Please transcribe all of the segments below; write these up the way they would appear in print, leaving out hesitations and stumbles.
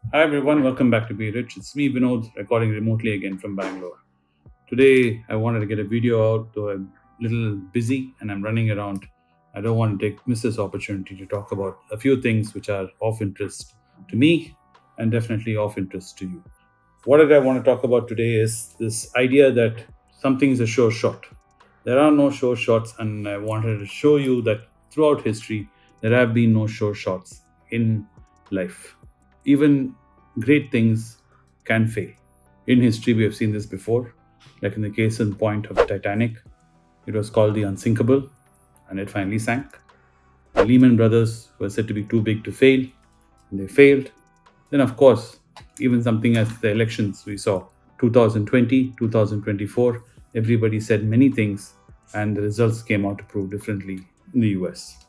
Hi everyone, welcome back to Be Rich. It's me, Vinod, recording remotely again from Bangalore. Today, I wanted to get a video out, though I'm a little busy and I'm running around. I don't want to miss this opportunity to talk about a few things which are of interest to me and definitely of interest to you. What did I want to talk about today is this idea that something is a sure shot. There are no sure shots, and I wanted to show you that throughout history, there have been no sure shots in life. Even great things can fail. In history, we have seen this before, like in the case in point of Titanic. It was called the Unsinkable, and it finally sank. The Lehman Brothers were said to be too big to fail, and they failed. Then, of course, even something as the elections we saw 2020, 2024, everybody said many things, and the results came out to prove differently in the US.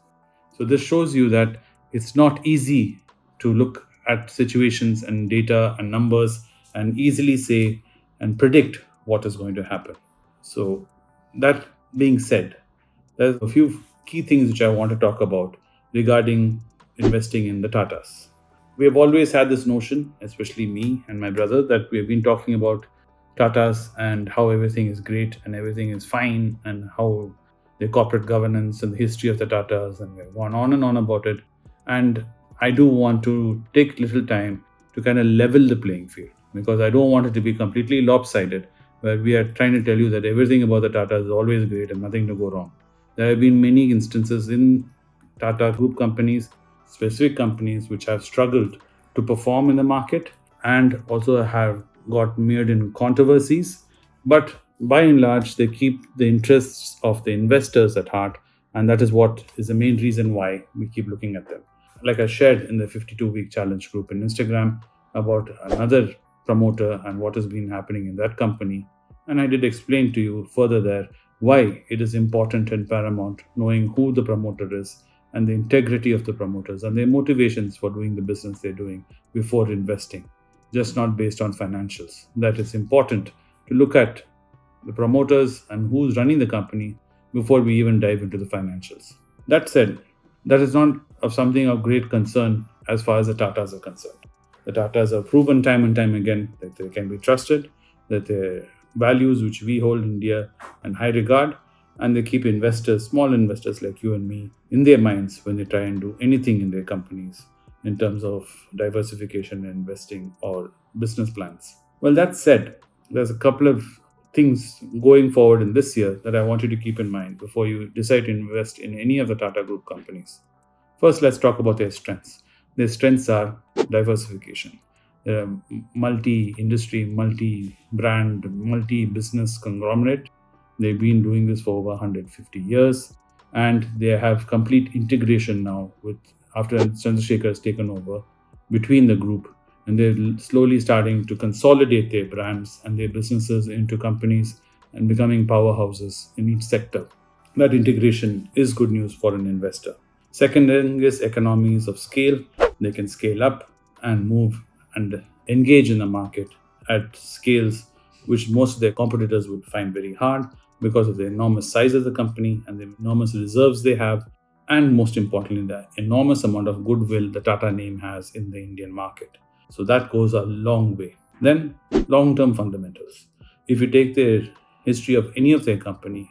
So, this shows you that it's not easy to look at situations and data and numbers and easily say and predict what is going to happen. So, that being said, there's a few key things which I want to talk about regarding investing in the Tatas. We have always had this notion, especially me and my brother, that we have been talking about Tatas and how everything is great and everything is fine and how the corporate governance and the history of the Tatas, and we've gone on and on about it. And I do want to take little time to kind of level the playing field because I don't want it to be completely lopsided where we are trying to tell you that everything about the Tata is always great and nothing to go wrong. There have been many instances in Tata Group companies, specific companies, which have struggled to perform in the market and also have got mired in controversies. But by and large, they keep the interests of the investors at heart. And that is what is the main reason why we keep looking at them. Like I shared in the 52-week challenge group in Instagram about another promoter and what has been happening in that company. And I did explain to you further there why it is important and paramount knowing who the promoter is and the integrity of the promoters and their motivations for doing the business they're doing before investing, just not based on financials. That it's important to look at the promoters and who's running the company before we even dive into the financials. That said, that is not of something of great concern as far as the Tatas are concerned. The Tatas have proven time and time again that they can be trusted, that their values which we hold in dear and high regard, and they keep investors, small investors like you and me, in their minds when they try and do anything in their companies in terms of diversification and investing or business plans. Well, that said, there's a couple of things going forward in this year that I want you to keep in mind before you decide to invest in any of the Tata Group companies. First, let's talk about their strengths. Their strengths are diversification. They're a multi industry, multi brand, multi business conglomerate. They've been doing this for over 150 years and they have complete integration now with after Chandrasekhar has taken over between the group, and they're slowly starting to consolidate their brands and their businesses into companies and becoming powerhouses in each sector. That integration is good news for an investor. Second thing is economies of scale. They can scale up and move and engage in the market at scales which most of their competitors would find very hard because of the enormous size of the company and the enormous reserves they have, and most importantly, the enormous amount of goodwill the Tata name has in the Indian market. So that goes a long way. Then, long term fundamentals. If you take the history of any of their company,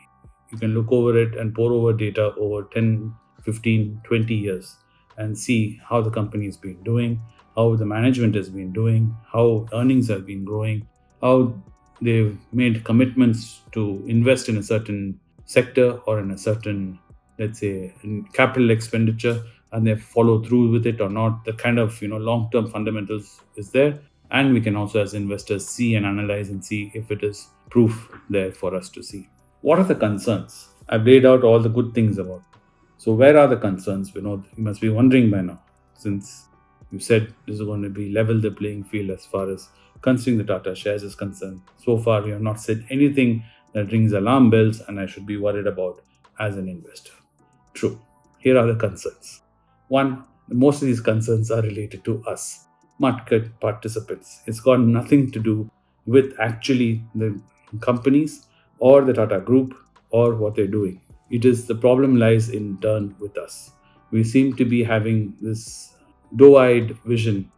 you can look over it and pour over data over 10, 15, 20 years and see how the company has been doing, how the management has been doing, how earnings have been growing, how they've made commitments to invest in a certain sector or in a certain, let's say, in capital expenditure, and they follow through with it or not. The kind of long-term fundamentals is there, and we can also as investors see and analyze and see if it is proof there for us to see. What are the concerns? I've laid out all the good things about it. So where are the concerns? You must be wondering by now, since you said this is going to be level the playing field as far as considering the Tata shares is concerned. So far, you have not said anything that rings alarm bells and I should be worried about as an investor. True. Here are the concerns. One, most of these concerns are related to us, market participants. It's got nothing to do with actually the companies or the Tata Group or what they're doing. It is the problem lies in turn with us. We seem to be having this doe-eyed vision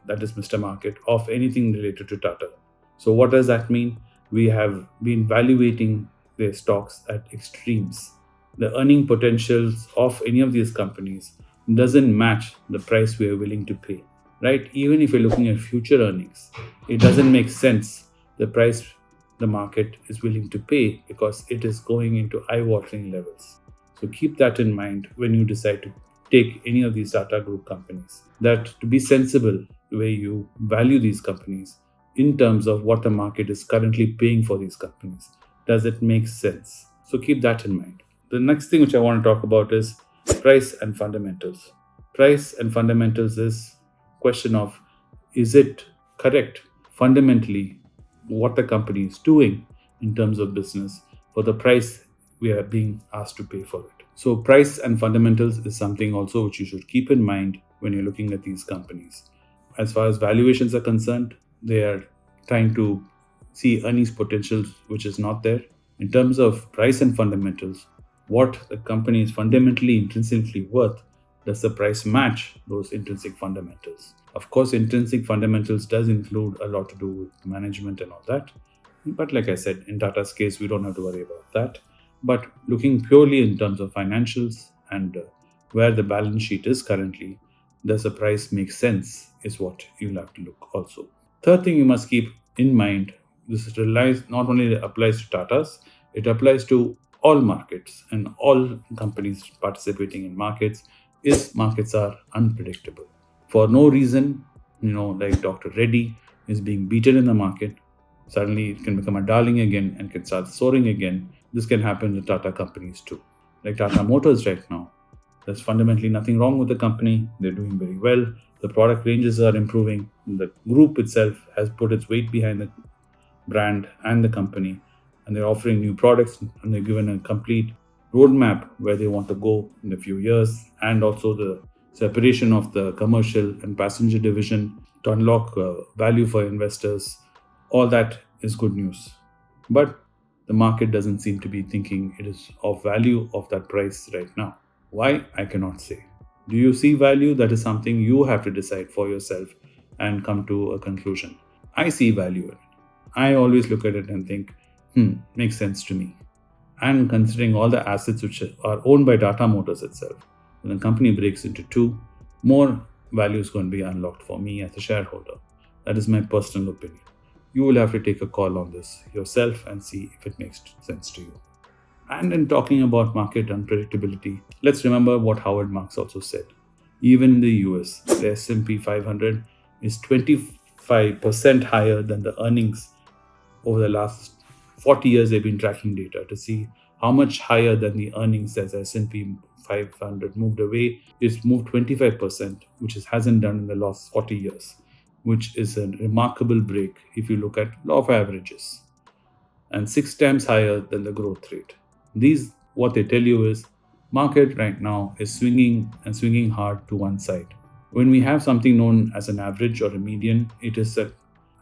that is Mr. Market, of anything related to Tata. So what does that mean? We have been valuating their stocks at extremes. The earning potentials of any of these companies doesn't match the price we are willing to pay, right? Even if you're looking at future earnings, it doesn't make sense the price the market is willing to pay because it is going into eye-watering levels. So keep that in mind when you decide to take any of these Tata Group companies. That to be sensible, the way you value these companies in terms of what the market is currently paying for these companies. Does it make sense? So keep that in mind. The next thing which I want to talk about is price and fundamentals. Price and fundamentals is question of, is it correct fundamentally what the company is doing in terms of business for the price we are being asked to pay for it. So price and fundamentals is something also which you should keep in mind when you're looking at these companies. As far as valuations are concerned, they are trying to see earnings potential which is not there. In terms of price and fundamentals, what the company is fundamentally intrinsically worth, does the price match those intrinsic fundamentals? Of course, intrinsic fundamentals does include a lot to do with management and all that. But like I said, in Tata's case, we don't have to worry about that. But looking purely in terms of financials and where the balance sheet is currently, does the price make sense is what you'll have to look also. Third thing you must keep in mind, this relies not only applies to Tata's, it applies to all markets and all companies participating in markets, is markets are unpredictable. For no reason, like Dr. Reddy is being beaten in the market, suddenly it can become a darling again and can start soaring again. This can happen with Tata companies too. Like Tata Motors right now. There's fundamentally nothing wrong with the company. They're doing very well. The product ranges are improving. The group itself has put its weight behind the brand and the company, and they're offering new products, and they're given a complete roadmap where they want to go in a few years, and also the separation of the commercial and passenger division to unlock value for investors. All that is good news. But the market doesn't seem to be thinking it is of value of that price right now. Why? I cannot say. Do you see value? That is something you have to decide for yourself and come to a conclusion. I see value in it. I always look at it and think, makes sense to me. And considering all the assets which are owned by Tata Motors itself, when the company breaks into two, more value is going to be unlocked for me as a shareholder. That is my personal opinion. You will have to take a call on this yourself and see if it makes sense to you. And in talking about market unpredictability, let's remember what Howard Marks also said. Even in the US, the S&P 500 is 25% higher than the earnings over the last 40 years. They've been tracking data to see how much higher than the earnings as S&P 500 moved away. It's moved 25%, which it hasn't done in the last 40 years, which is a remarkable break if you look at law of averages, and 6 times higher than the growth rate. These, what they tell you is, market right now is swinging hard to one side. When we have something known as an average or a median, it is an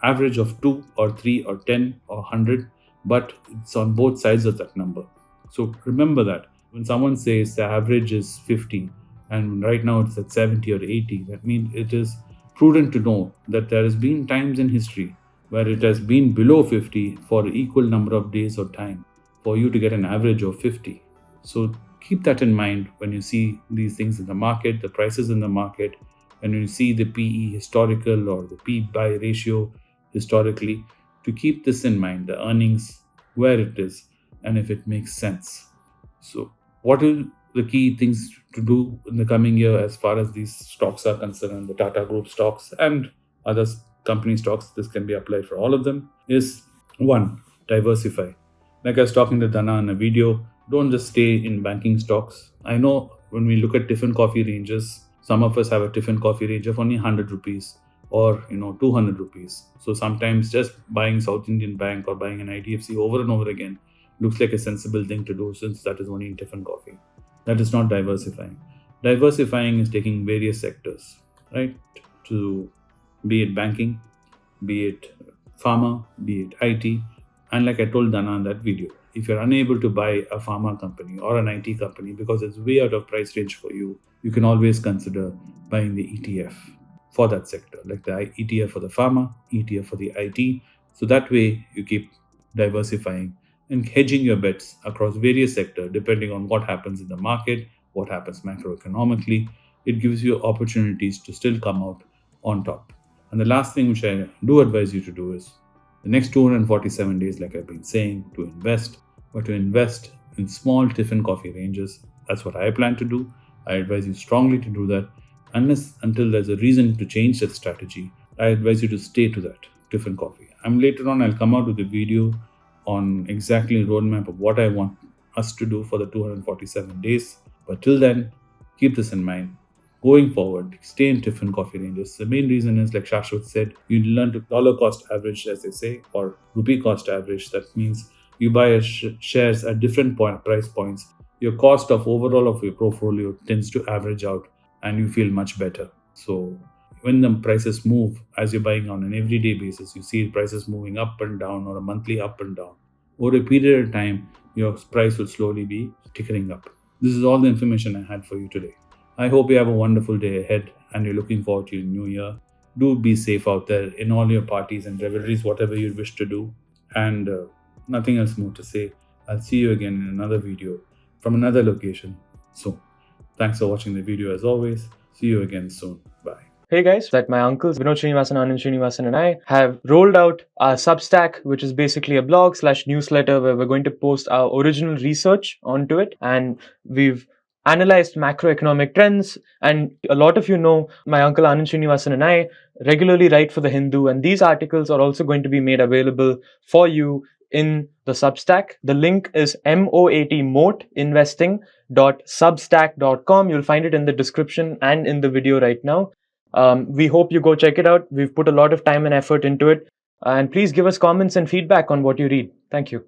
average of 2 or 3 or 10 or 100, but it's on both sides of that number. So remember that when someone says the average is 50 and right now it's at 70 or 80, that means it is prudent to know that there has been times in history where it has been below 50 for an equal number of days or time for you to get an average of 50. So keep that in mind when you see these things in the market, the prices in the market, and when you see the PE historical or the P/buy ratio historically, to keep this in mind, the earnings, where it is, and if it makes sense. So what are the key things to do in the coming year as far as these stocks are concerned, the Tata Group stocks and other company stocks, this can be applied for all of them, is 1, diversify. Like I was talking to Dana in a video, don't just stay in banking stocks. I know when we look at different coffee ranges, some of us have a different coffee range of only 100 rupees or 200 rupees. So sometimes just buying South Indian Bank or buying an IDFC over and over again looks like a sensible thing to do, since that is only in different coffee. That is not diversifying. Diversifying is taking various sectors, right? To be it banking, be it pharma, be it IT. And like I told Dana in that video, if you're unable to buy a pharma company or an IT company because it's way out of price range for you, you can always consider buying the ETF. for that sector, like the ETF for the pharma, ETF for the IT. So that way you keep diversifying and hedging your bets across various sectors depending on what happens in the market, what happens macroeconomically. It gives you opportunities to still come out on top. And the last thing which I do advise you to do is the next 247 days, like I've been saying, to invest, but to invest in small tiffin coffee ranges. That's what I plan to do. I advise you strongly to do that. Unless until there's a reason to change that strategy, I advise you to stay to that tiffin coffee. I'm later on, I'll come out with a video on exactly roadmap of what I want us to do for the 247 days. But till then, keep this in mind. Going forward, stay in different coffee ranges. The main reason is, like Shashwat said, you learn to dollar cost average, as they say, or rupee cost average. That means you buy shares at different price points. Your cost of overall of your portfolio tends to average out, and you feel much better. So when the prices move, as you're buying on an everyday basis, you see prices moving up and down or a monthly up and down. Over a period of time, your price will slowly be tickering up. This is all the information I had for you today. I hope you have a wonderful day ahead and you're looking forward to your new year. Do be safe out there in all your parties and revelries, whatever you wish to do. And nothing else more to say. I'll see you again in another video from another location soon. Thanks for watching the video as always. See you again soon. Bye. Hey guys, that my uncles Vinod Srinivasan, Anand Srinivasan and I have rolled out our Substack, which is basically a blog/newsletter where we're going to post our original research onto it. And we've analyzed macroeconomic trends. And a lot of you know my uncle Anand Srinivasan and I regularly write for The Hindu. And these articles are also going to be made available for you in the Substack. The link is moatinvesting.substack.com. You'll find it in the description and in the video right now. We hope you go check it out. We've put a lot of time and effort into it. And please give us comments and feedback on what you read. Thank you.